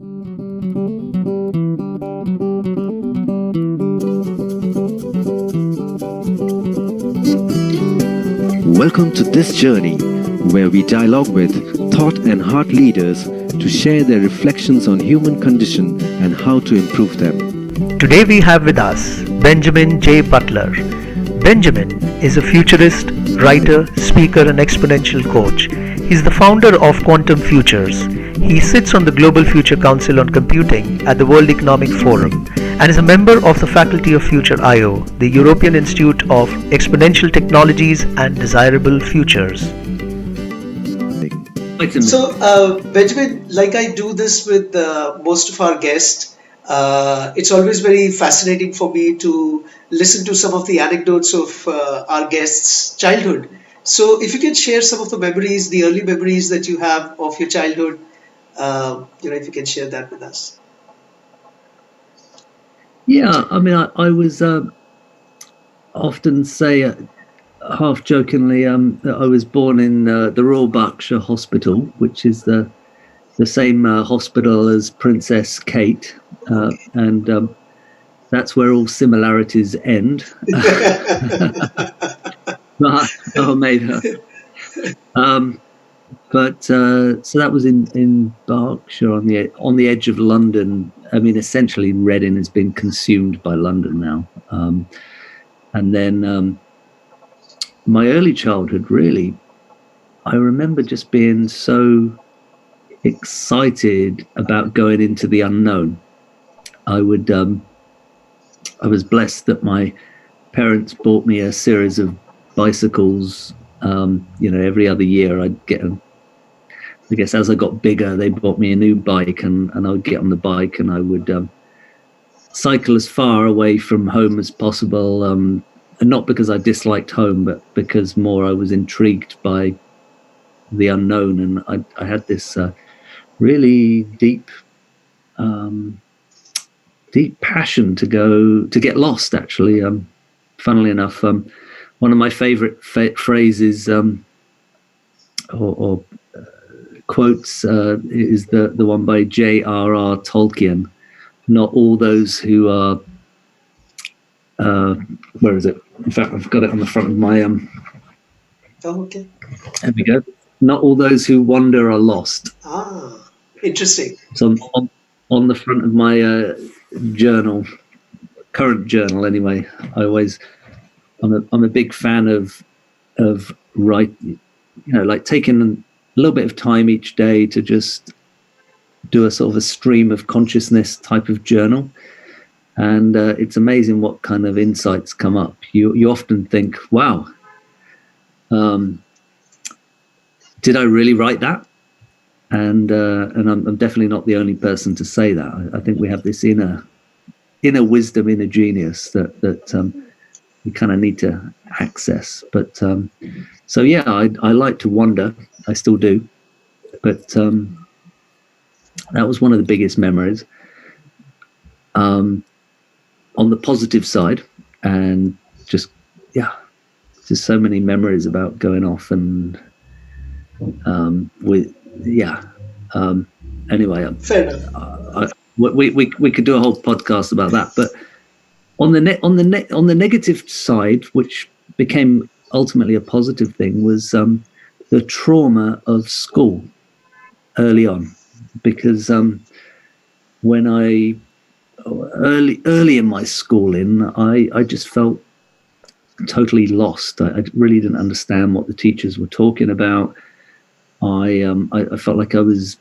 Welcome to this journey where we dialogue with thought and heart leaders to share their reflections on human condition and how to improve them. Today we have with us Benjamin J. Butler. Benjamin is a futurist, writer, speaker and exponential coach. He's the founder of Quantum Futures. He sits on the Global Future Council on Computing at the World Economic Forum and is a member of the Faculty of Future IO, the European Institute of Exponential Technologies and Desirable Futures. So, Benjamin, like I do this with most of our guests, it's always very fascinating for me to listen to some of the anecdotes of our guests' childhood. So, if you can share some of the memories, the early memories that you have of your childhood, if you can share that with us. Yeah, I mean, I was often say, half jokingly, that I was born in the Royal Berkshire Hospital, which is the same hospital as Princess Kate, and that's where all similarities end. But I made her. So that was in Berkshire on the edge of London. I mean, essentially, Reading has been consumed by London now. And then my early childhood, really, I remember just being so excited about going into the unknown. I was blessed that my parents bought me a series of bicycles. Every other year I'd get them. I guess as I got bigger, they bought me a new bike, and I would get on the bike and I would cycle as far away from home as possible. And not because I disliked home, but because more I was intrigued by the unknown. And I had this really deep passion to get lost, actually. Funnily enough, one of my favorite phrases or quotes is the one by R R Tolkien. Not all those who are where is it? In fact, I've got it on the front of my Oh, okay. There we go. Not all those who wander are lost. Ah, interesting. So on the front of my journal, current journal anyway, I'm a big fan of writing, like taking a little bit of time each day to just do a sort of a stream of consciousness type of journal. And it's amazing what kind of insights come up. You often think, wow, did I really write that? And I'm definitely not the only person to say that. I think we have this inner wisdom, inner genius that we kind of need to access. But so yeah, I like to wander. I still do. But that was one of the biggest memories. On the positive side, and just so many memories about going off and anyway, fair enough. We could do a whole podcast about that. But on the negative side, which became ultimately a positive thing, was the trauma of school early on, because when I early in my schooling, I just felt totally lost. I really didn't understand what the teachers were talking about. I felt like I was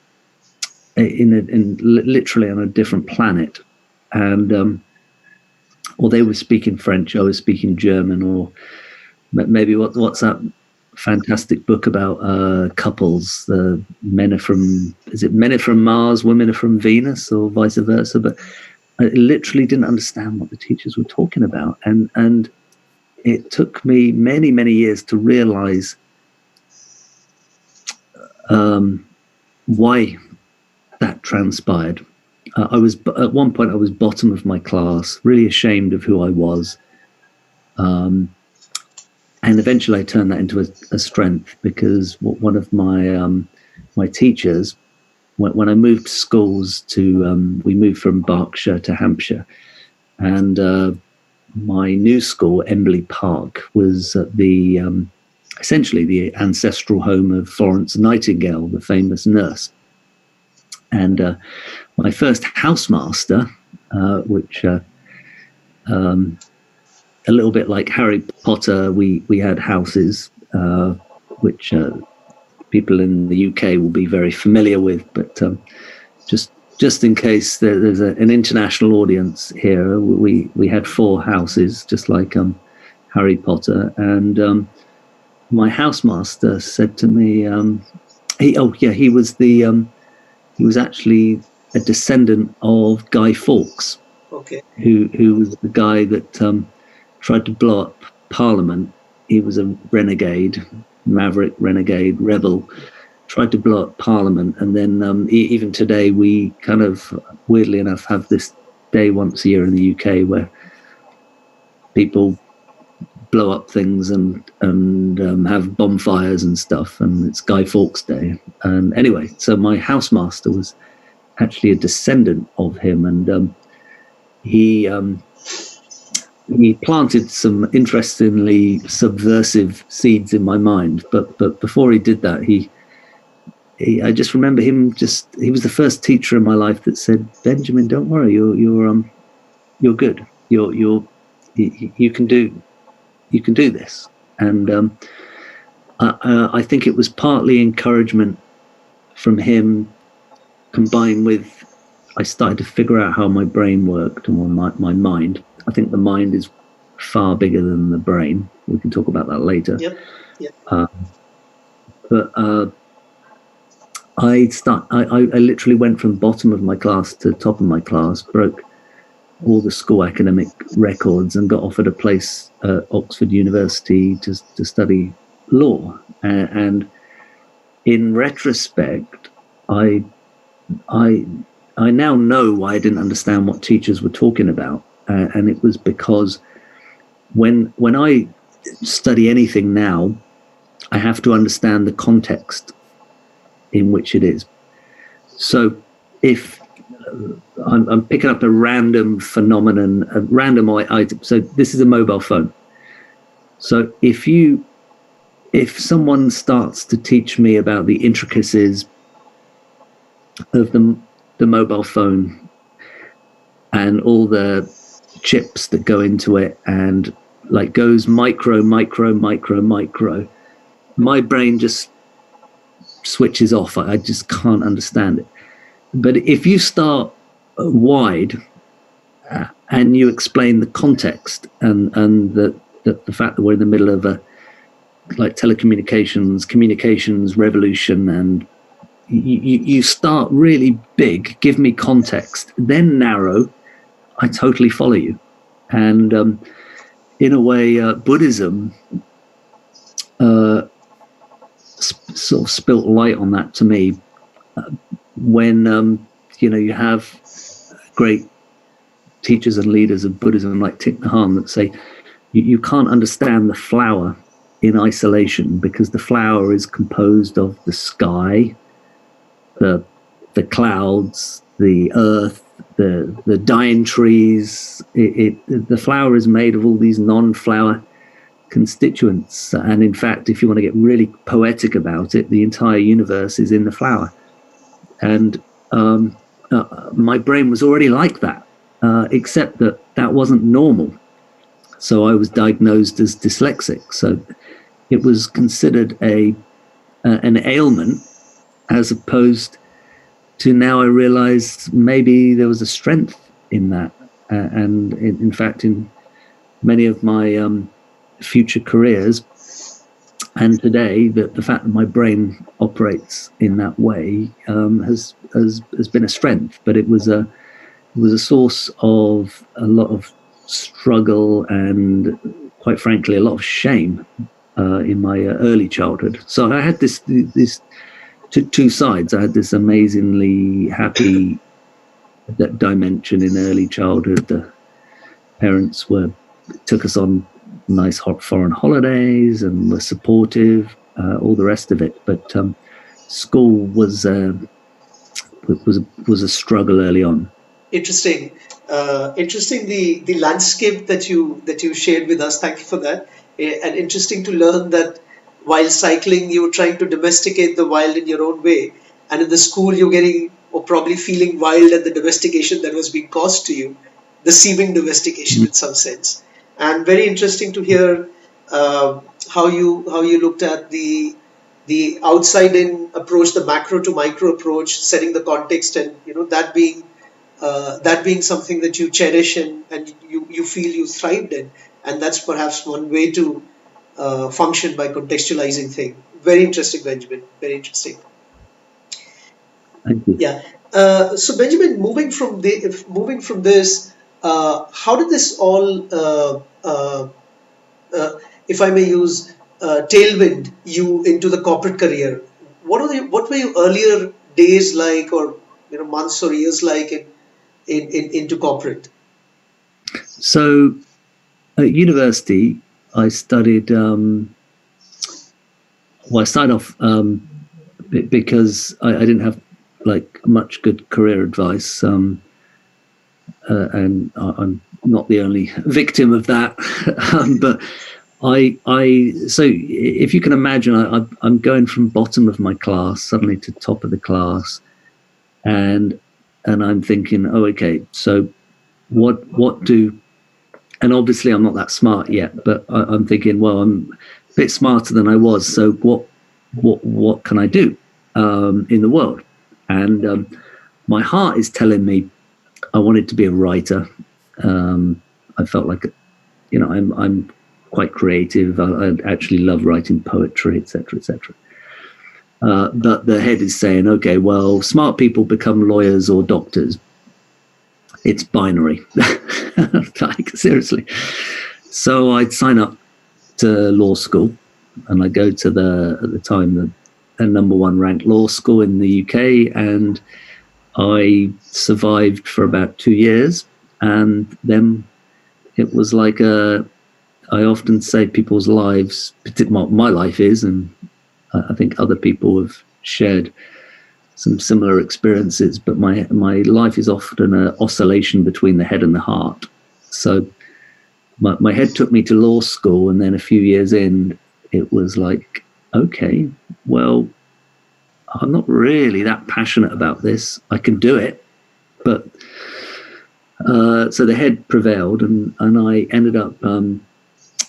literally on a different planet, and or they were speaking French, I was speaking German, or maybe what's that fantastic book about couples? Men are from Mars, women are from Venus, or vice versa. But I literally didn't understand what the teachers were talking about, and it took me many, many years to realize why that transpired. I was at one point I was bottom of my class, really ashamed of who I was, and eventually I turned that into a strength, because one of my teachers when I moved schools we moved from Berkshire to Hampshire, and my new school, Embley Park, was at the essentially the ancestral home of Florence Nightingale, the famous nurse. And my first housemaster, which a little bit like Harry Potter, we had houses, which people in the UK will be very familiar with. But just in case there's an international audience here, we had 4 houses, just like Harry Potter. And my housemaster said to me, he was actually a descendant of Guy Fawkes, Okay. who was the guy that tried to blow up Parliament. He was a renegade, maverick renegade rebel, tried to blow up Parliament. And then even today, we kind of, weirdly enough, have this day once a year in the UK where people blow up things and have bonfires and stuff, and it's Guy Fawkes Day. And anyway, so my housemaster was actually a descendant of him, and he planted some interestingly subversive seeds in my mind. But before he did that, I just remember him. He was the first teacher in my life that said, "Benjamin, don't worry, you're good. You can do this." And I think it was partly encouragement from him, combined with I started to figure out how my brain worked and my mind. I think the mind is far bigger than the brain. We can talk about that later. Yep. But I literally went from bottom of my class to top of my class, broke all the school academic records, and got offered a place at Oxford University to study law. And in retrospect, I now know why I didn't understand what teachers were talking about, and it was because when I study anything now, I have to understand the context in which it is. So if I'm picking up a random phenomenon, a random item, so this is a mobile phone. So if someone starts to teach me about the intricacies of the mobile phone and all the chips that go into it, and like goes micro, my brain just switches off. I just can't understand it. But if you start wide and you explain the context and the fact that we're in the middle of a like communications revolution, and you start really big, give me context, then narrow, I totally follow you. And in a way, Buddhism sort of spilt light on that to me when you have great teachers and leaders of Buddhism like Thich Nhat Hanh that say you can't understand the flower in isolation, because the flower is composed of the sky, the clouds, the earth, the dying trees. The flower is made of all these non-flower constituents, and in fact, if you want to get really poetic about it, the entire universe is in the flower. And my brain was already like that, except that wasn't normal. So I was diagnosed as dyslexic. So it was considered an ailment, as opposed to now I realize maybe there was a strength in that. And in fact, in many of my future careers and today, the fact that my brain operates in that way has been a strength. But it was a source of a lot of struggle and, quite frankly, a lot of shame in my early childhood. So I had this two sides. I had this amazingly happy dimension in early childhood. The parents took us on nice hot foreign holidays and were supportive, all the rest of it. But school was was a struggle early on. Interesting. Interesting the landscape that you shared with us. Thank you for that. And interesting to learn that while cycling, you were trying to domesticate the wild in your own way, and in the school, you're getting or probably feeling wild at the domestication that was being caused to you, the seeming domestication in some sense. And very interesting to hear how you looked at the outside in approach, the macro to micro approach, setting the context, and that being something that you cherish and you feel you thrived in. And that's perhaps one way to function by contextualizing things. Very interesting, Benjamin. Very interesting. Thank you. Yeah. So Benjamin, moving from this, how did this all, if I may use, tailwind you into the corporate career? What were your earlier days like, or months or years like into corporate? So at university, I studied. I started off because I didn't have like much good career advice, and I'm not the only victim of that. But so if you can imagine, I'm going from bottom of my class suddenly to top of the class, and I'm thinking, oh, okay, so what do, and obviously I'm not that smart yet, but I'm thinking, well, I'm a bit smarter than I was, so what can I do in the world? And my heart is telling me I wanted to be a writer. I felt like, I'm quite creative. I actually love writing poetry, etc., etc. But the head is saying, okay, well, smart people become lawyers or doctors. It's binary. Like, seriously. So I'd sign up to law school, and I go to at the time, the number one ranked law school in the UK, and I survived for about 2 years. And then it was like I often say people's lives, particularly my life is, and I think other people have shared some similar experiences, but my life is often an oscillation between the head and the heart. So my head took me to law school, and then a few years in, it was like, okay, well, I'm not really that passionate about this. I can do it, but so the head prevailed, and I ended up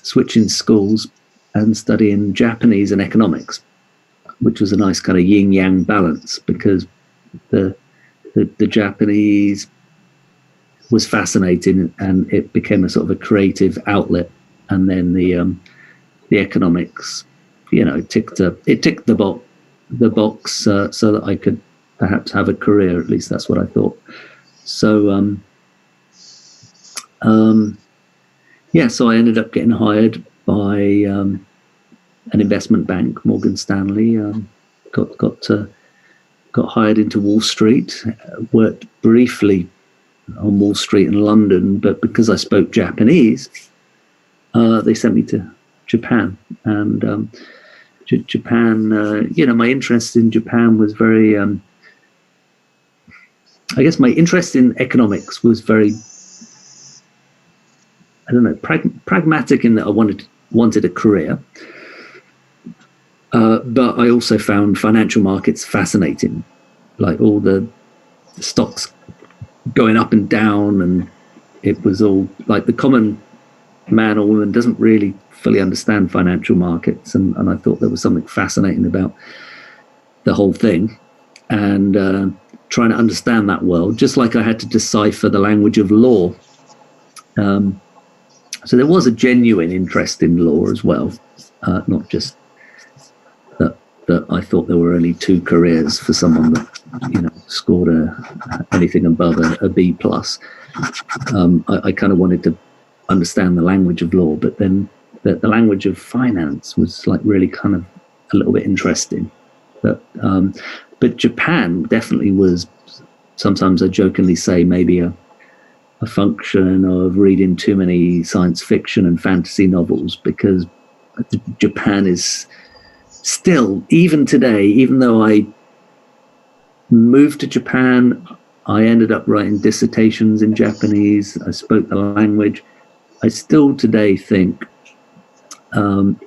switching schools and studying Japanese and economics, which was a nice kind of yin yang balance, because the Japanese was fascinating, and it became a sort of a creative outlet, and then the economics, ticked the box so that I could perhaps have a career. At least that's what I thought. So so I ended up getting hired by an investment bank, Morgan Stanley. Got hired into Wall Street. Worked briefly on Wall Street in London, but because I spoke Japanese, they sent me to Japan. And Japan, my interest in Japan was very. I guess my interest in economics was very, I don't know, pragmatic, in that I wanted a career. But I also found financial markets fascinating, like all the stocks going up and down, and it was all like the common man or woman doesn't really fully understand financial markets, and I thought there was something fascinating about the whole thing, and trying to understand that world, just like I had to decipher the language of law. So there was a genuine interest in law as well, not just that I thought there were only two careers for someone that scored anything above a B plus. I kind of wanted to understand the language of law, but then the language of finance was like really kind of a little bit interesting. But Japan definitely was. Sometimes I jokingly say maybe a function of reading too many science fiction and fantasy novels, because Japan is still, even today, even though I moved to Japan. I ended up writing dissertations in Japanese. I spoke the language. I still today think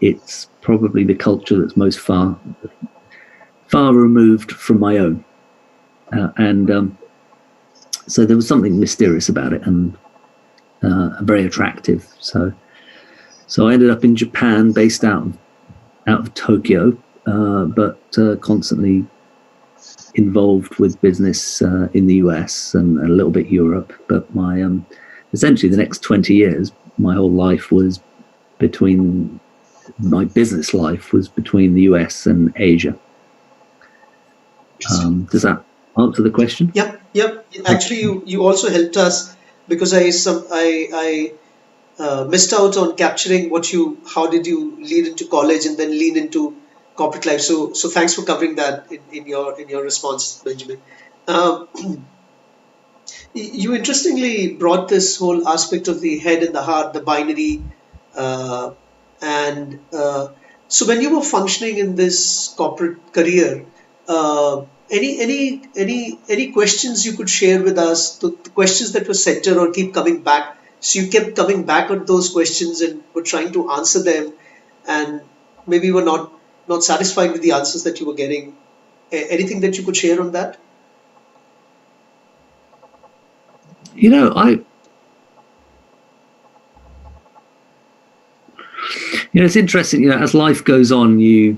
it's probably the culture that's most far removed from my own. And so there was something mysterious about it and very attractive. So I ended up in Japan, based out of Tokyo, but constantly involved with business in the US and a little bit Europe. But my essentially the next 20 years, my whole life was my business life was between the US and Asia. Does that answer the question? Yep. Actually, you also helped us, because I missed out on capturing how did you lead into college and then lean into corporate life. So thanks for covering that in your response, Benjamin. Um, you interestingly brought this whole aspect of the head and the heart, the binary, uh, and so when you were functioning in this corporate career, any questions you could share with us, the questions that were centered or keep coming back? So you kept coming back on those questions and were trying to answer them, and maybe were not satisfied with the answers that you were getting. Anything that you could share on that? It's interesting. As life goes on, you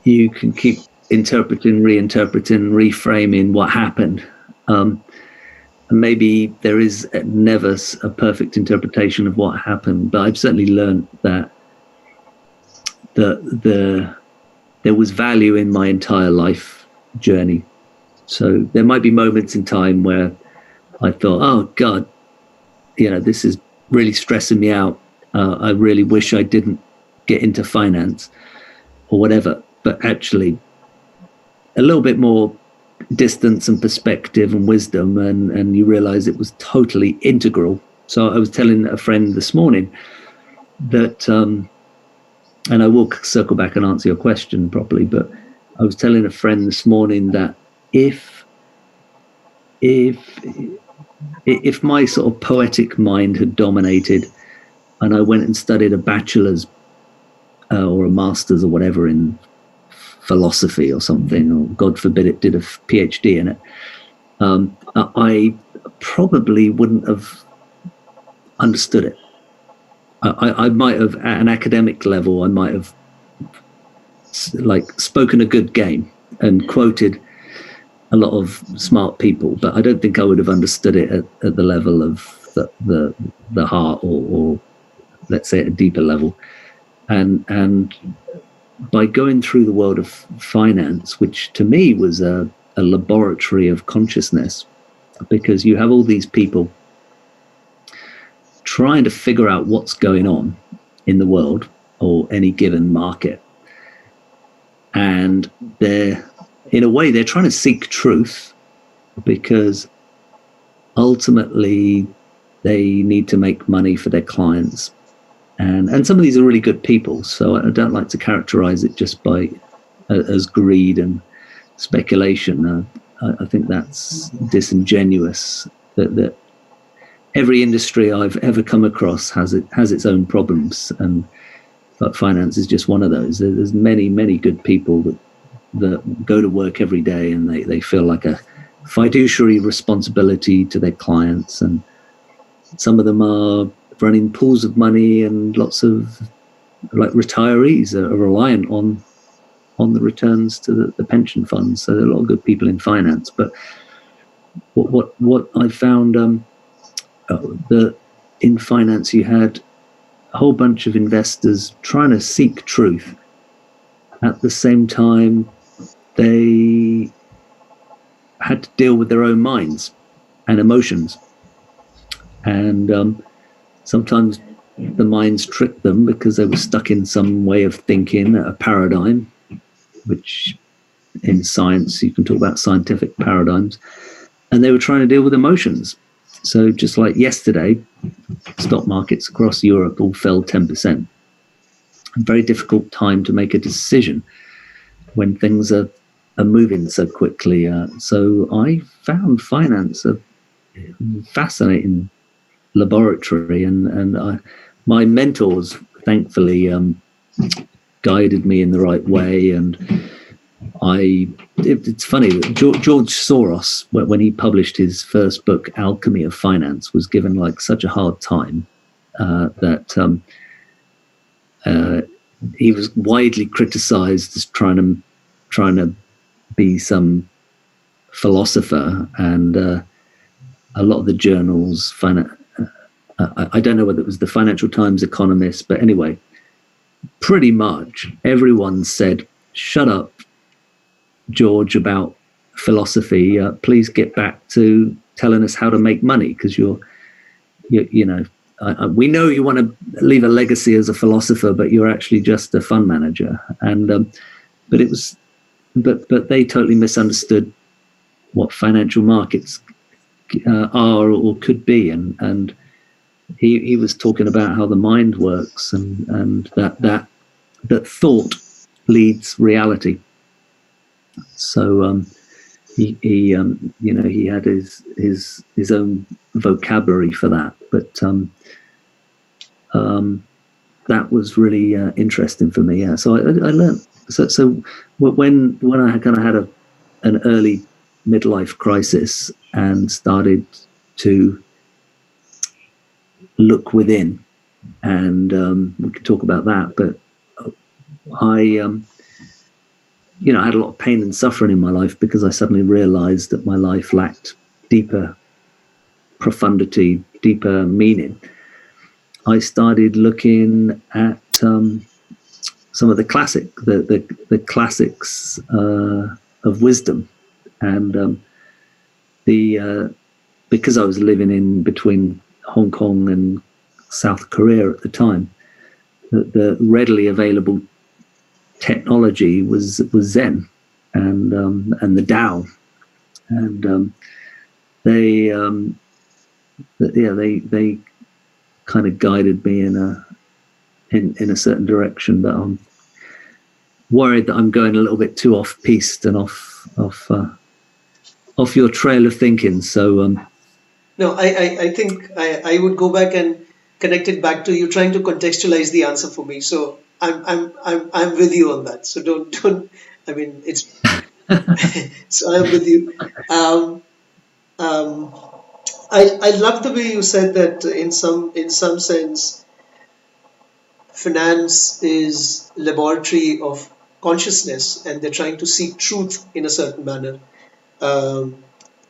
can keep interpreting, reinterpreting, reframing what happened. And maybe there is never a perfect interpretation of what happened, but I've certainly learned that there was value in my entire life journey. So there might be moments in time where I thought, oh God, this is really stressing me out. I really wish I didn't get into finance or whatever. But actually, a little bit more distance and perspective and wisdom, and you realize it was totally integral. So I was telling a friend this morning that, and I will circle back and answer your question properly, but I was telling a friend this morning that if my sort of poetic mind had dominated and I went and studied a bachelor's or a master's or whatever in philosophy or something, or God forbid it did a PhD in it, I probably wouldn't have understood it. I might have, at an academic level, I might have spoken a good game and quoted a lot of smart people, but I don't think I would have understood it at the level of the heart, or let's say at a deeper level. And by going through the world of finance, which to me was a laboratory of consciousness, because you have all these people trying to figure out what's going on in the world or any given market. And in a way, they're trying to seek truth, because ultimately they need to make money for their clients. And some of these are really good people, so I don't like to characterize it just as greed and speculation. I think that's disingenuous. That every industry I've ever come across has its own problems, but finance is just one of those. There's many good people that go to work every day and they feel like a fiduciary responsibility to their clients, and some of them are running pools of money, and lots of retirees are reliant on the returns to the pension funds. So there are a lot of good people in finance. But what I found that in finance you had a whole bunch of investors trying to seek truth. At the same time, they had to deal with their own minds and emotions. And sometimes the minds tricked them because they were stuck in some way of thinking, a paradigm, which in science, you can talk about scientific paradigms, and they were trying to deal with emotions. So just like yesterday, stock markets across Europe all fell 10%. A very difficult time to make a decision when things are moving so quickly. So I found finance a fascinating laboratory, and my mentors thankfully guided me in the right way. And it's funny that George Soros, when he published his first book, Alchemy of Finance, was given like such a hard time that he was widely criticized as trying to be some philosopher, and a lot of the journals, I don't know whether it was the Financial Times, Economist, but anyway, pretty much everyone said, "Shut up, George, about philosophy. Please get back to telling us how to make money, because you know, we know you want to leave a legacy as a philosopher, but you're actually just a fund manager." And but they totally misunderstood what financial markets are or could be, and he was talking about how the mind works, and that thought leads reality. So he had his own vocabulary for that, but that was really interesting for me. Yeah, so I learned. So when I kind of had an early midlife crisis and started to look within, and we could talk about that, but I I had a lot of pain and suffering in my life because I suddenly realized that my life lacked deeper profundity, deeper meaning. I started looking at some of the classics of wisdom, and because I was living in between Hong Kong and South Korea at the time, the readily available technology was Zen and the Tao, and they kind of guided me in a certain direction. But I'm worried that I'm going a little bit too off piste and off your trail of thinking. So No, I think I would go back and connect it back to you trying to contextualize the answer for me. So I'm with you on that. So don't. I mean, it's so I'm with you. Um, um, I love the way you said that in some sense, finance is laboratory of consciousness, and they're trying to seek truth in a certain manner. Um,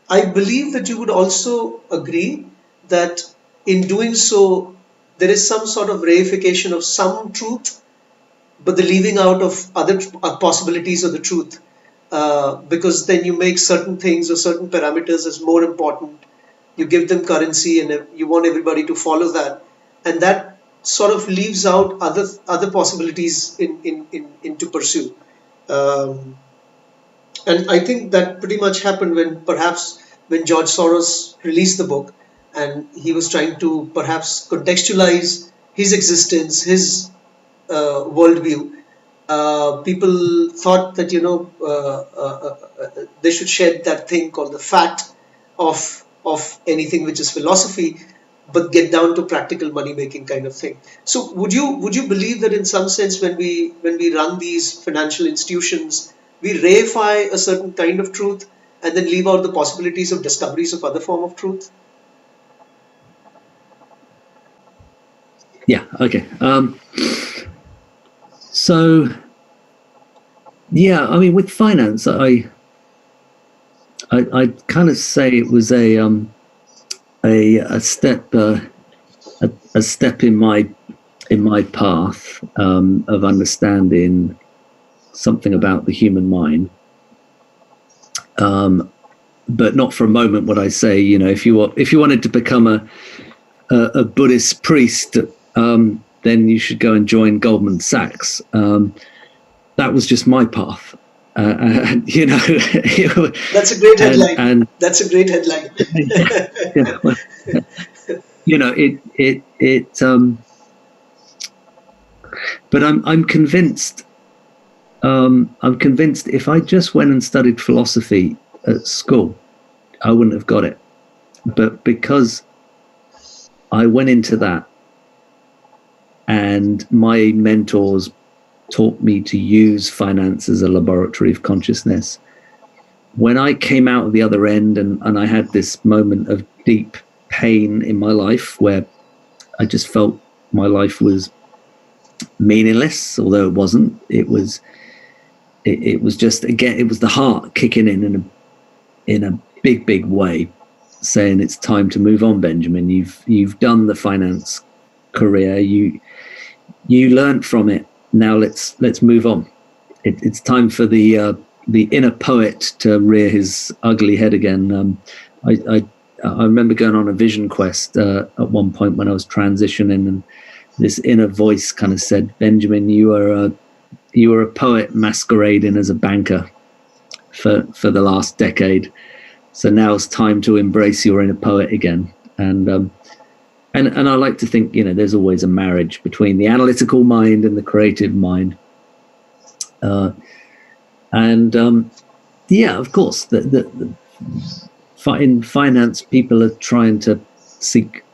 I believe that you would also agree that in doing so, there is some sort of reification of some truth, but the leaving out of other possibilities of the truth, because then you make certain things or certain parameters as more important. You give them currency, and you want everybody to follow that, and that sort of leaves out other possibilities in to pursue. Um, and I think that pretty much happened when George Soros released the book, and he was trying to perhaps contextualize his existence, his worldview. People thought that they should shed that thing called the fat of anything which is philosophy, but get down to practical money making kind of thing. So would you believe that in some sense when we run these financial institutions, we reify a certain kind of truth and then leave out the possibilities of discoveries of other form of truth? yeah, okay. So yeah, I mean, with finance, I'd kind of say it was a step a step in my path of understanding something about the human mind. But not for a moment would I say, if you wanted to become a Buddhist priest, then you should go and join Goldman Sachs. That was just my path. That's a great headline. And That's a great headline. yeah, well, it but I'm convinced I'm convinced if I just went and studied philosophy at school, I wouldn't have got it. But because I went into that and my mentors taught me to use finance as a laboratory of consciousness, when I came out of the other end and I had this moment of deep pain in my life where I just felt my life was meaningless, although it wasn't. It was just, again, it was the heart kicking in a big way, saying it's time to move on, Benjamin. You've done the finance career. You learned from it. Now let's move on. It's time for the inner poet to rear his ugly head again. I remember going on a vision quest at one point when I was transitioning, and this inner voice kind of said, Benjamin, you were a poet masquerading as a banker for the last decade. So now it's time to embrace your inner poet again. And I like to think, there's always a marriage between the analytical mind and the creative mind. Of course, in finance, people are trying to seek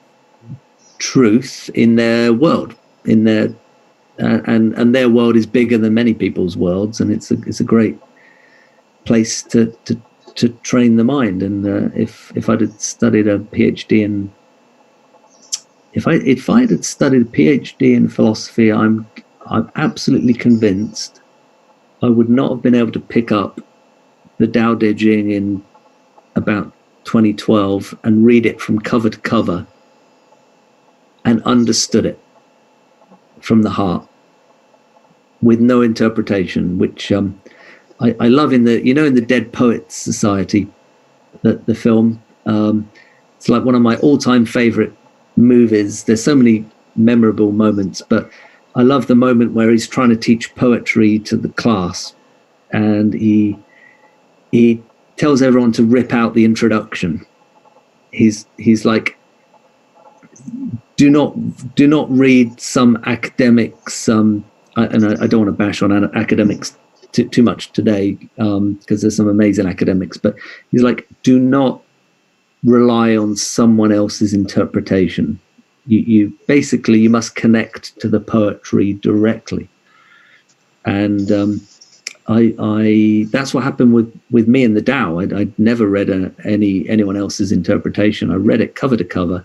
truth in their world, and their world is bigger than many people's worlds, and it's a great place to train the mind. And if I'd had studied a PhD in if I had studied a PhD in philosophy, I'm absolutely convinced I would not have been able to pick up the Tao Te Ching in about 2012 and read it from cover to cover and understood it from the heart with no interpretation, which I love in the Dead Poets Society, the film. It's like one of my all-time favorite movies. There's so many memorable moments, but I love the moment where he's trying to teach poetry to the class, and he tells everyone to rip out the introduction. He's like, do not read some academics. And I don't want to bash on academics too much today, because there's some amazing academics, but he's like, do not rely on someone else's interpretation. You basically, you must connect to the poetry directly. And I that's what happened with me and the Tao. I'd never read anyone else's interpretation. I read it cover to cover,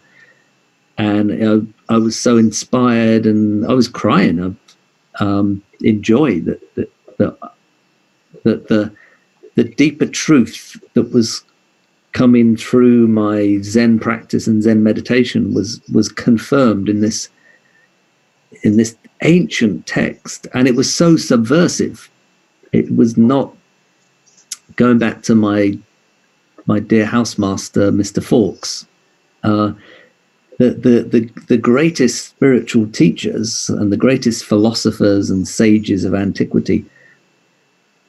and I was so inspired, and I was crying in joy that the deeper truth that was coming through my Zen practice and Zen meditation was confirmed in this ancient text. And it was so subversive. It was not, going back to my dear housemaster, Mr. Fawkes, the greatest spiritual teachers and the greatest philosophers and sages of antiquity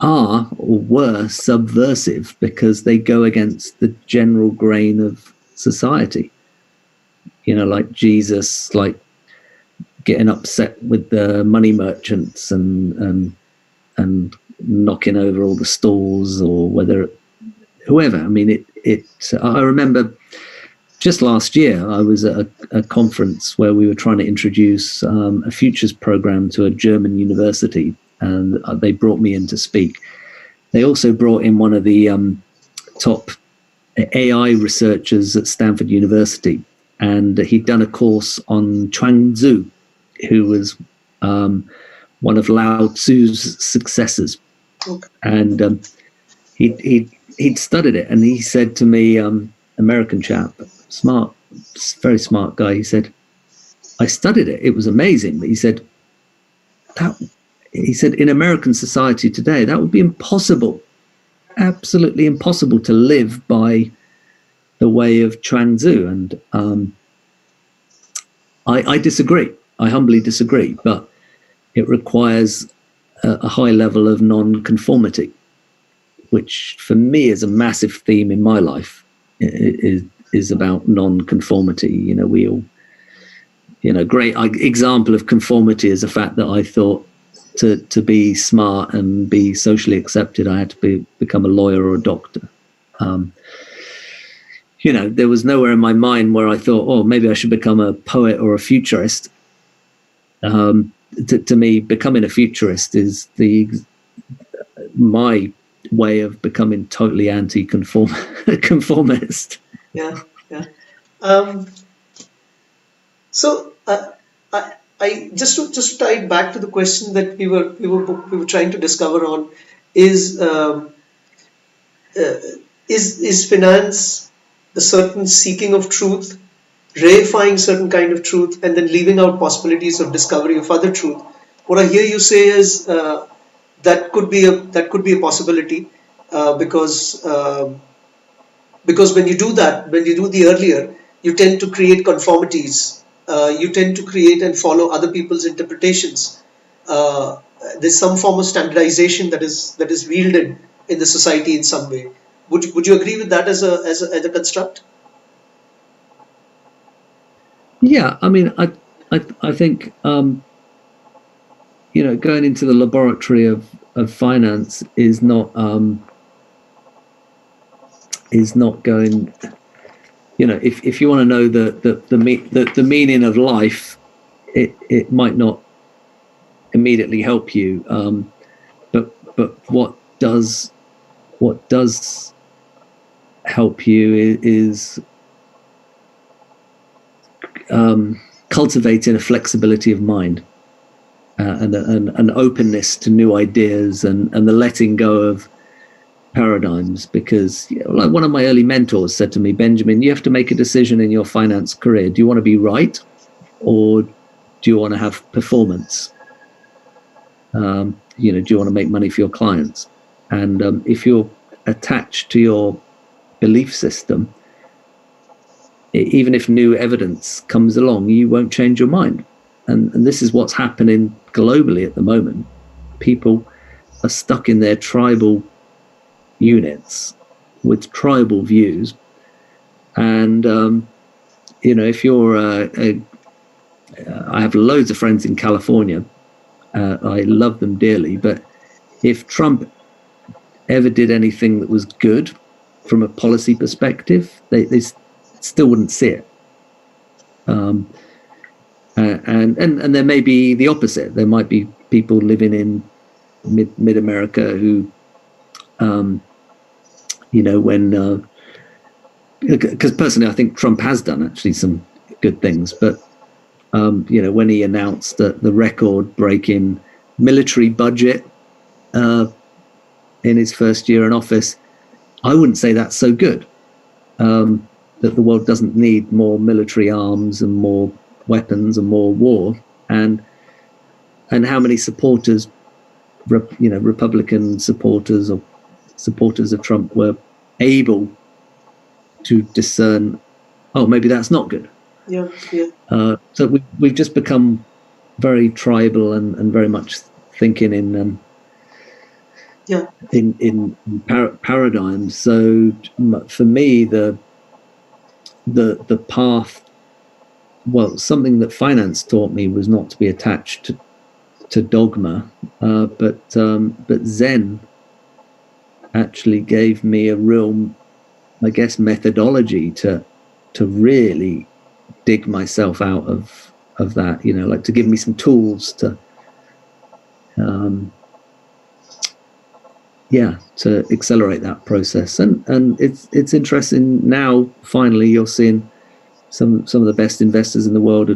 are or were subversive, because they go against the general grain of society. Like Jesus, like getting upset with the money merchants and knocking over all the stalls, or whoever. I mean, I remember just last year I was at a conference where we were trying to introduce a futures program to a German university, and they brought me in to speak. They also brought in one of the top AI researchers at Stanford University, and he'd done a course on Chuang Tzu, who was one of Lao Tzu's successors. Okay. And he'd studied it, and he said to me, American chap, smart, very smart guy, he said, I studied it, it was amazing, but he said, in American society today, that would be impossible, absolutely impossible to live by the way of Chuang Tzu. And I disagree. I humbly disagree, but it requires a high level of non-conformity, which for me is a massive theme in my life. It is about non-conformity. We all, great example of conformity is the fact that I thought to be smart and be socially accepted, I had to become a lawyer or a doctor. There was nowhere in my mind where I thought, oh, maybe I should become a poet or a futurist. To me, becoming a futurist is my way of becoming totally conformist. Yeah, yeah. Um, so I just to tie it back to the question that we were trying to discover on is uh, is finance a certain seeking of truth, reifying certain kind of truth, and then leaving out possibilities of discovery of other truth. What I hear you say is that could be a possibility because when you do that, when you do the earlier, you tend to create conformities. You tend to create and follow other people's interpretations. Uh, there's some form of standardization that is wielded in the society in some way. Would you agree with that as a construct? Yeah, I mean, I think going into the laboratory of finance is not going. If you want to know the meaning of life, it might not immediately help you. But what does help you is cultivating a flexibility of mind, and an openness to new ideas, and the letting go of paradigms. Because like one of my early mentors said to me, Benjamin, you have to make a decision in your finance career. Do you want to be right, or do you want to have performance? Do you want to make money for your clients? And if you're attached to your belief system, even if new evidence comes along, you won't change your mind. And this is what's happening globally at the moment. People are stuck in their tribal units with tribal views. And, if you're I have loads of friends in California. I love them dearly. But if Trump ever did anything that was good from a policy perspective, they still wouldn't see it. And there may be the opposite. There might be people living in mid America who, when because personally, I think Trump has done actually some good things. But when he announced the record-breaking military budget in his first year in office, I wouldn't say that's so good. That the world doesn't need more military arms and more weapons and more war, and how many supporters, Republican supporters or supporters of Trump were able to discern, oh, maybe that's not good. Yeah, yeah. So we've just become very tribal and very much thinking Yeah. in paradigms. So for me, the path, well, something that finance taught me was not to be attached to dogma, but Zen actually gave me a real, I guess, methodology to really dig myself out of that. Like to give me some tools to to accelerate that process. And it's interesting now. Finally, you're seeing some of the best investors in the world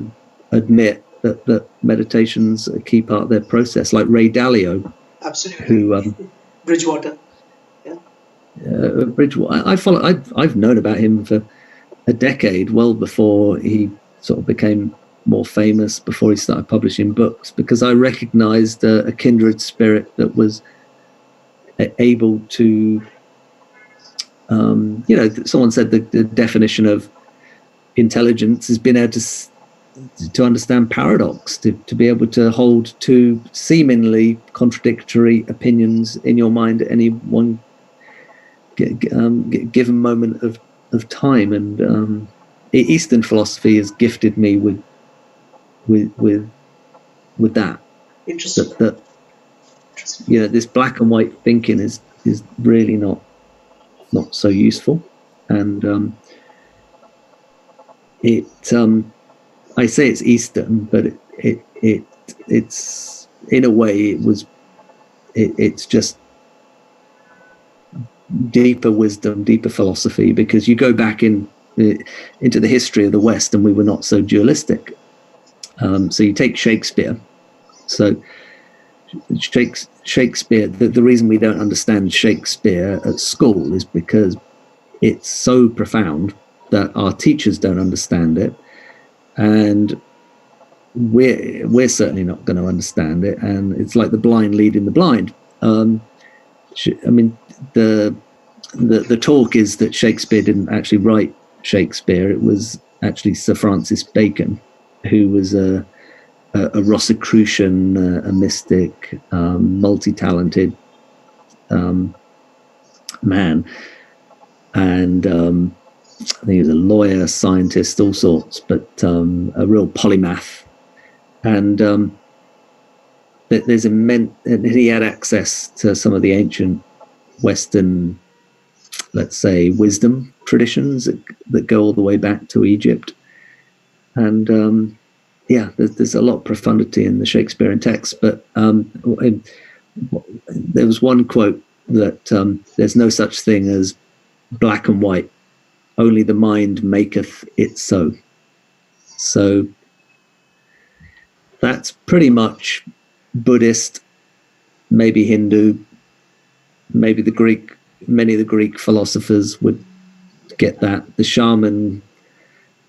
admit that meditation's a key part of their process, like Ray Dalio, Absolutely. who Bridgewater. Yeah. Bridgewater. I've known about him for a decade, well before he sort of became more famous, before he started publishing books, because I recognized a kindred spirit that was able to, someone said the definition of intelligence is being able to understand paradox, to be able to hold two seemingly contradictory opinions in your mind at any one given moment of time. And Eastern philosophy has gifted me with that. Interesting. That this black and white thinking is really not so useful. And I say it's Eastern, but it's in a way it's just deeper wisdom, deeper philosophy, because you go back into the history of the West and we were not so dualistic. So you take Shakespeare. So Shakespeare, the reason we don't understand Shakespeare at school is because it's so profound that our teachers don't understand it, and we're certainly not going to understand it. And it's like the blind leading the blind. I mean, the talk is that Shakespeare didn't actually write Shakespeare. It was actually Sir Francis Bacon, who was a Rosicrucian, a mystic, multi-talented man. And I think he was a lawyer, scientist, all sorts, but a real polymath. And there's immense, and he had access to some of the ancient Western, let's say, wisdom traditions that go all the way back to Egypt. And there's a lot of profundity in the Shakespearean text. But there was one quote that there's no such thing as black and white, only the mind maketh it so. So that's pretty much Buddhist, maybe Hindu, maybe the Greek. Many of the Greek philosophers would get that. The shaman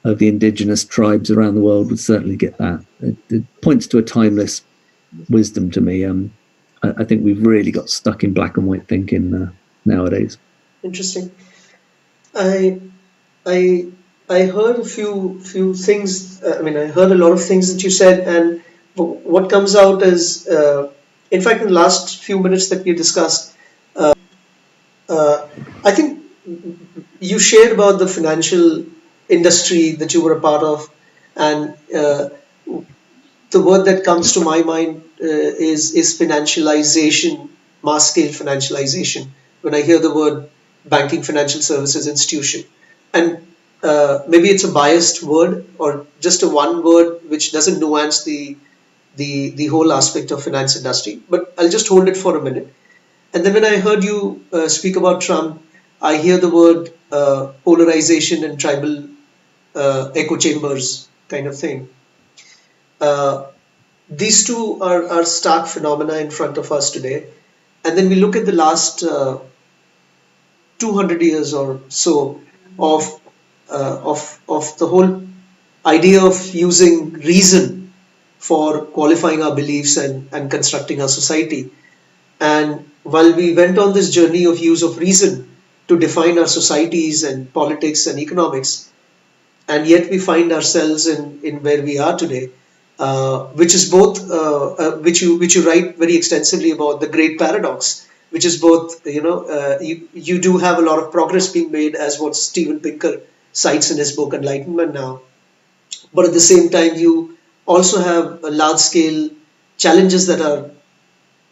of the indigenous tribes around the world would certainly get that. It points to a timeless wisdom to me. I think we've really got stuck in black and white thinking nowadays. Interesting. I heard a few things. I heard a lot of things that you said, and what comes out is, in fact, in the last few minutes that we discussed, I think you shared about the financial industry that you were a part of, and the word that comes to my mind is financialization, mass scale financialization. When I hear the word banking, financial services institution, and maybe it's a biased word or just a one word which doesn't nuance the whole aspect of finance industry. But I'll just hold it for a minute. And then when I heard you speak about Trump, I hear the word polarization and tribal echo chambers kind of thing. These two are stark phenomena in front of us today. And then we look at the last 200 years or so of the whole idea of using reason for qualifying our beliefs and constructing our society. And while we went on this journey of use of reason to define our societies and politics and economics, and yet we find ourselves in where we are today, which is both, which you write very extensively about, the great paradox, which is both, you do have a lot of progress being made, as what Steven Pinker cites in his book Enlightenment now, but at the same time you also have a large scale challenges that are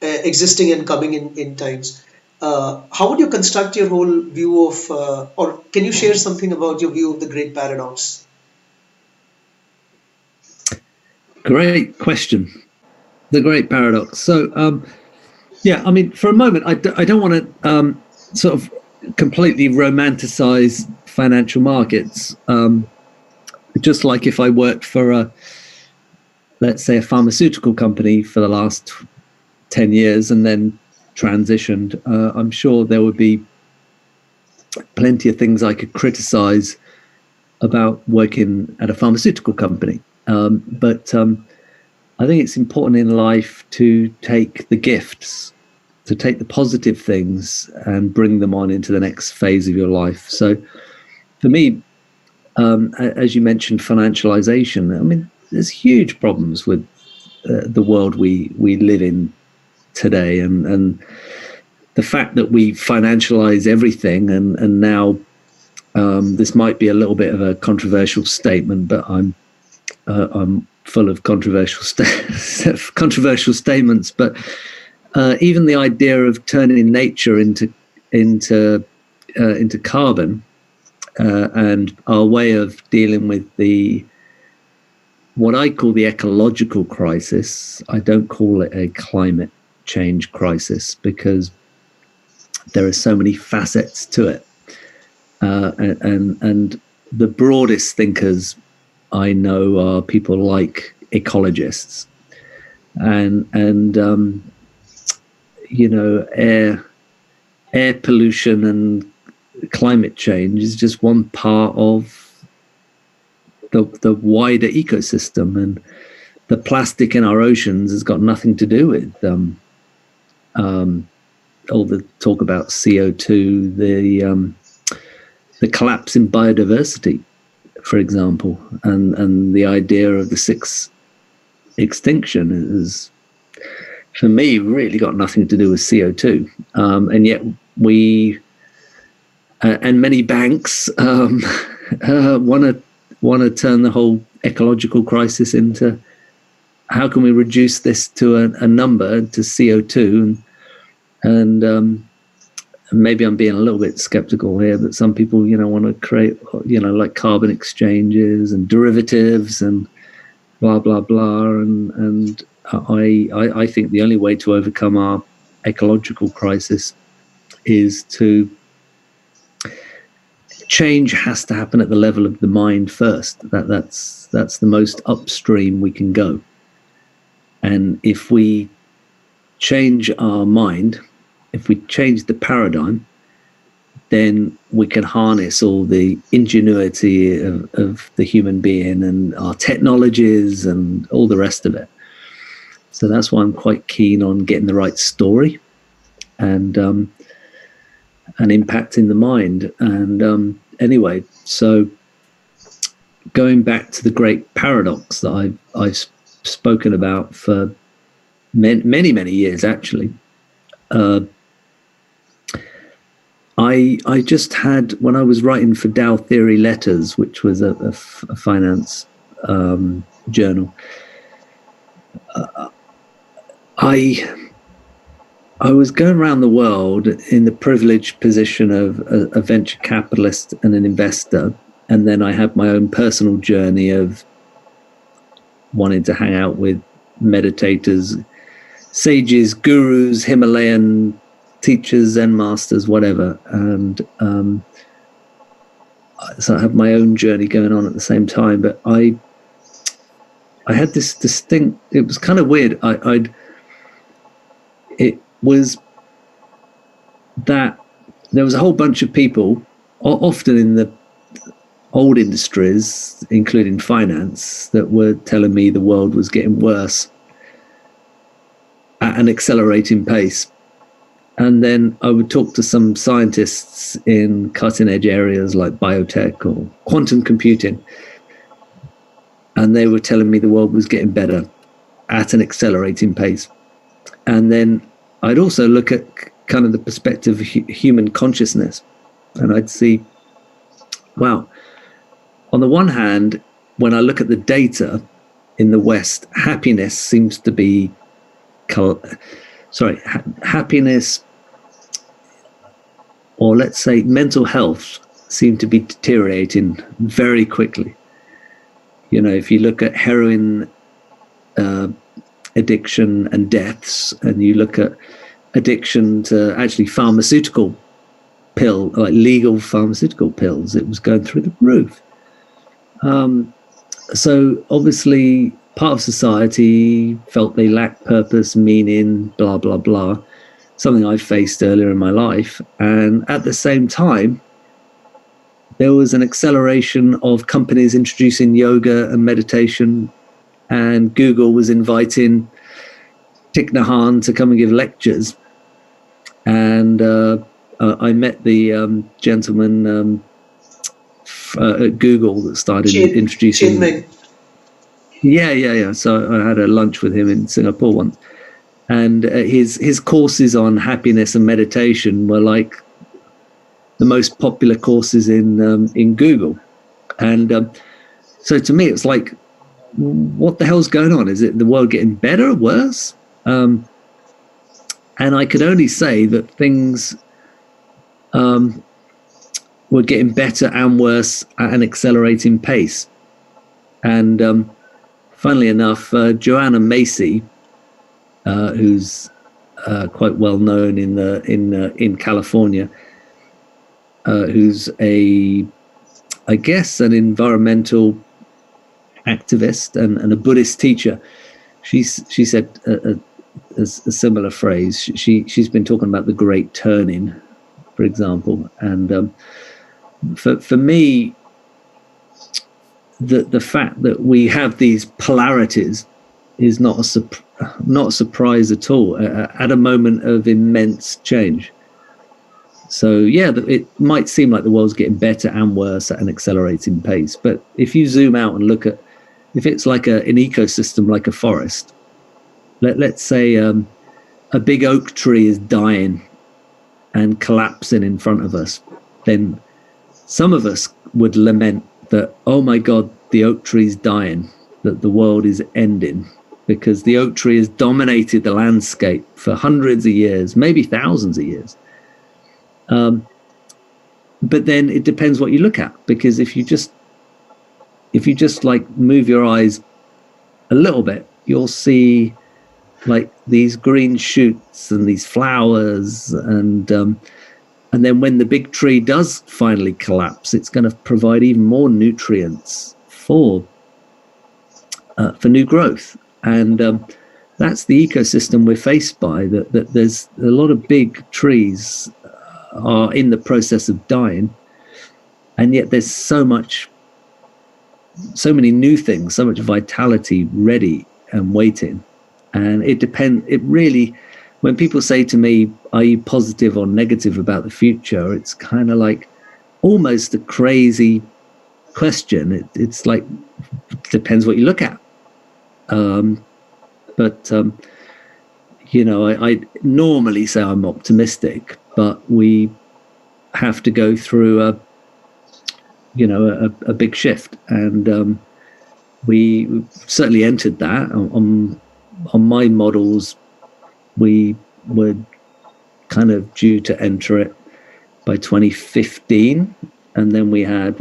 existing and coming in times. How would you construct your whole view of, or can you share something about your view of the great paradox? Great question. The great paradox. So, for a moment, I don't want to sort of completely romanticize financial markets. Just like if I worked for let's say, a pharmaceutical company for the last 10 years and then transitioned, I'm sure there would be plenty of things I could criticize about working at a pharmaceutical company. But I think it's important in life to take the gifts, to take the positive things and bring them on into the next phase of your life. So for me, as you mentioned, financialization, there's huge problems with the world we live in today, and the fact that we financialize everything, and now this might be a little bit of a controversial statement, but I'm full of controversial statements. But even the idea of turning nature into carbon, and our way of dealing with what I call the ecological crisis. I don't call it a climate change crisis because there are so many facets to it. And the broadest thinkers I know are people like ecologists, and air pollution and climate change is just one part of the wider ecosystem, and the plastic in our oceans has got nothing to do with all the talk about CO2, the collapse in biodiversity, for example, and the idea of the sixth extinction is, for me, really got nothing to do with CO2, and yet we and many banks want to turn the whole ecological crisis into how can we reduce this to a number, to CO2, and maybe I'm being a little bit skeptical here, but some people, want to create, like carbon exchanges and derivatives and blah blah blah, and I think the only way to overcome our ecological crisis is to change has to happen at the level of the mind first. That's the most upstream we can go. And if we change our mind, if we change the paradigm, then we can harness all the ingenuity of the human being and our technologies and all the rest of it. So that's why I'm quite keen on getting the right story and impacting the mind. And anyway, so going back to the great paradox that I've spoken about for many years, actually. I just had, when I was writing for Dow Theory Letters, which was a finance journal, I was going around the world in the privileged position of a venture capitalist and an investor, and then I had my own personal journey of wanting to hang out with meditators, sages, gurus, Himalayan teachers, Zen masters, whatever. And so I have my own journey going on at the same time. But I had this distinct, it was kind of weird. It was that there was a whole bunch of people, often in the old industries, including finance, that were telling me the world was getting worse at an accelerating pace. And then I would talk to some scientists in cutting edge areas like biotech or quantum computing, and they were telling me the world was getting better at an accelerating pace. And then I'd also look at kind of the perspective of human consciousness, and I'd see, wow, on the one hand, when I look at the data in the West, happiness seems to be, happiness, or let's say mental health, seem to be deteriorating very quickly. If you look at heroin addiction and deaths, and you look at addiction to actually pharmaceutical like legal pharmaceutical pills, it was going through the roof. So obviously part of society felt they lacked purpose, meaning, blah, blah, blah, something I faced earlier in my life. And at the same time, there was an acceleration of companies introducing yoga and meditation, and Google was inviting Thich Nhat Hanh to come and give lectures. And I met the gentleman at Google that started introducing. Chade Meng. Yeah. So I had a lunch with him in Singapore once, and his courses on happiness and meditation were like the most popular courses in Google. And so to me, it's like, what the hell's going on? Is it the world getting better or worse? And I could only say that things were getting better and worse at an accelerating pace. And funnily enough, Joanna Macy, who's quite well known in California, who's I guess an environmental activist and a Buddhist teacher. She said a similar phrase. She's been talking about the Great Turning, for example, and for me, the fact that we have these polarities is not a surprise at all at a moment of immense change. So yeah, it might seem like the world's getting better and worse at an accelerating pace, but if you zoom out and look at, if it's like an ecosystem, like a forest, let's say a big oak tree is dying and collapsing in front of us, then some of us would lament that, oh my God, the oak tree's dying, that the world is ending, because the oak tree has dominated the landscape for hundreds of years, maybe thousands of years. But then it depends what you look at, because if you just like move your eyes a little bit, you'll see like these green shoots and these flowers, and then when the big tree does finally collapse, it's going to provide even more nutrients for new growth. And that's the ecosystem we're faced by, that there's a lot of big trees are in the process of dying, and yet there's so many new things, so much vitality ready and waiting. And it really, when people say to me, are you positive or negative about the future, it's kind of like almost a crazy question. It's like, depends what you look at. But I normally say I'm optimistic, but we have to go through a big shift, and we certainly entered that. On my models, we were kind of due to enter it by 2015, and then we had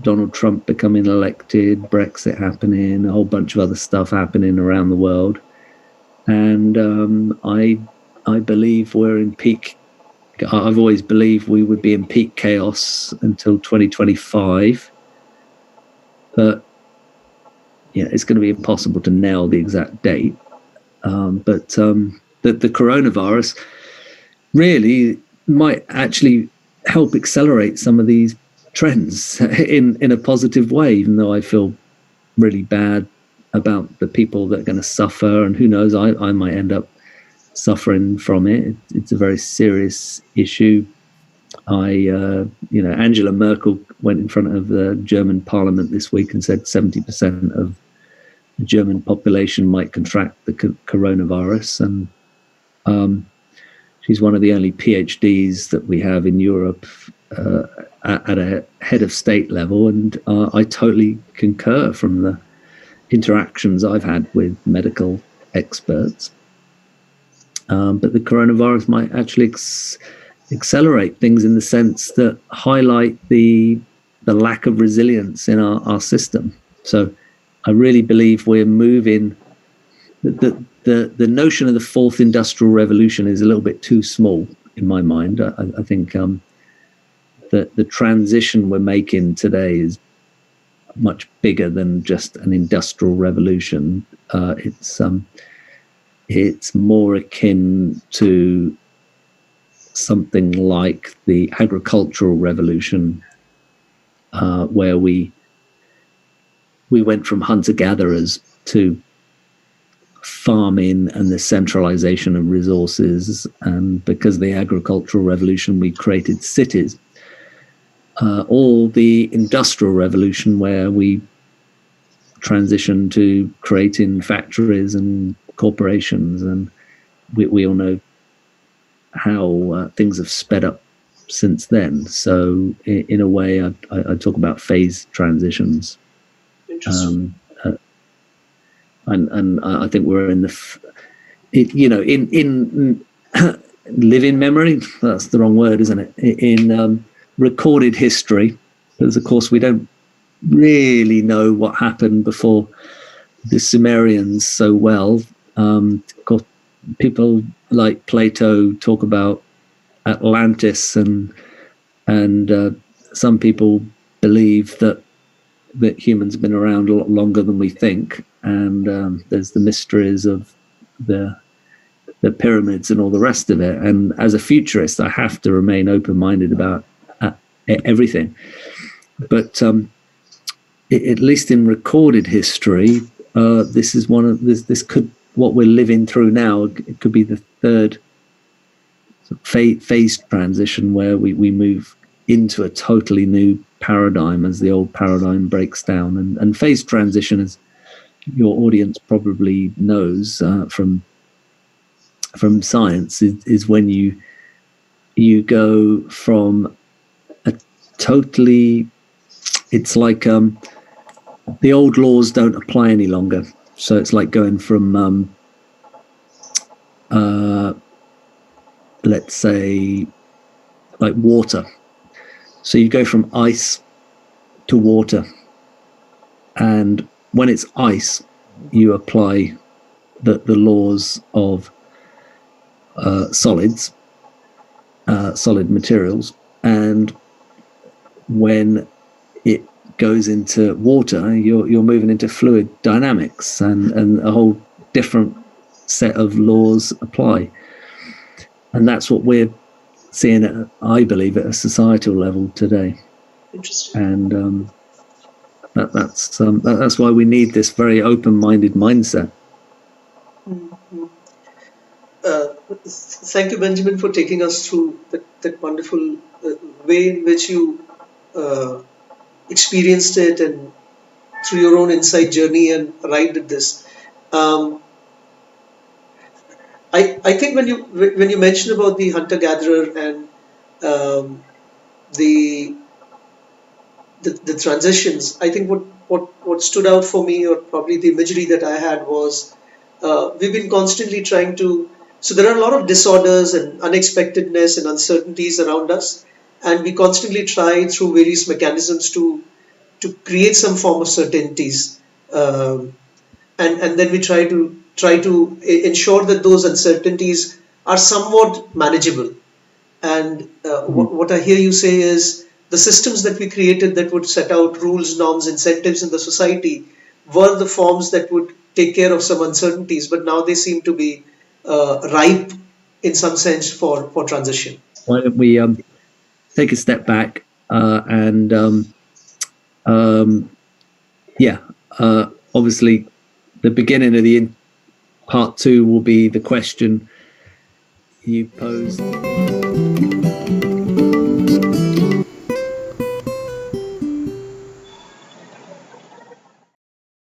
Donald Trump becoming elected, Brexit happening, a whole bunch of other stuff happening around the world, and I believe we're in peak. I've always believed we would be in peak chaos until 2025, but yeah, it's going to be impossible to nail the exact date. But the coronavirus really might actually help accelerate some of these trends in a positive way, even though I feel really bad about the people that are going to suffer, and who knows, I might end up suffering from it. It's a very serious issue. Angela Merkel went in front of the German parliament this week and said 70% of the German population might contract the coronavirus. And she's one of the only PhDs that we have in Europe at a head of state level. And I totally concur from the interactions I've had with medical experts. But the coronavirus might actually accelerate things in the sense that highlight the lack of resilience in our system. So I really believe we're moving. The notion of the fourth industrial revolution is a little bit too small in my mind. I think the transition we're making today is much bigger than just an industrial revolution. It's more akin to something like the agricultural revolution, where we went from hunter-gatherers to farming and the centralization of resources, and because of the agricultural revolution we created cities, or the industrial revolution where we transitioned to creating factories and corporations, and we all know how things have sped up since then. So in a way, I talk about phase transitions. Interesting. And I think we're in in living memory, that's the wrong word, isn't it, in recorded history, because of course we don't really know what happened before the Sumerians so well. Of course, people like Plato talk about Atlantis, and some people believe that humans have been around a lot longer than we think, and there's the mysteries of the pyramids and all the rest of it. And as a futurist, I have to remain open-minded about everything. But at least in recorded history, this is one of this could, what we're living through now, it could be the third phase transition where we move into a totally new paradigm as the old paradigm breaks down. And phase transition, as your audience probably knows from science, is when you go from a totally, it's like the old laws don't apply any longer. So it's like going from let's say like water. So you go from ice to water, and when it's ice, you apply the laws of solid materials, and when it goes into water, you're moving into fluid dynamics, and a whole different set of laws apply. And that's what we're seeing, I believe, at a societal level today. Interesting. And that's why we need this very open-minded mindset. Mm-hmm. Thank you, Benjamin, for taking us through that wonderful way in which you experienced it, and through your own insight journey and arrived at this. Um, I think when you mentioned about the hunter gatherer and um, the, the transitions, I think what stood out for me, or probably the imagery that I had, was we've been constantly trying to. So there are a lot of disorders and unexpectedness and uncertainties around us, and we constantly try through various mechanisms to create some form of certainties. Um, and then we try to ensure that those uncertainties are somewhat manageable. And what I hear you say is the systems that we created that would set out rules, norms, incentives in the society were the forms that would take care of some uncertainties, but now they seem to be ripe in some sense for transition. Why don't we take a step back and yeah, obviously the beginning of the part two will be the question you posed.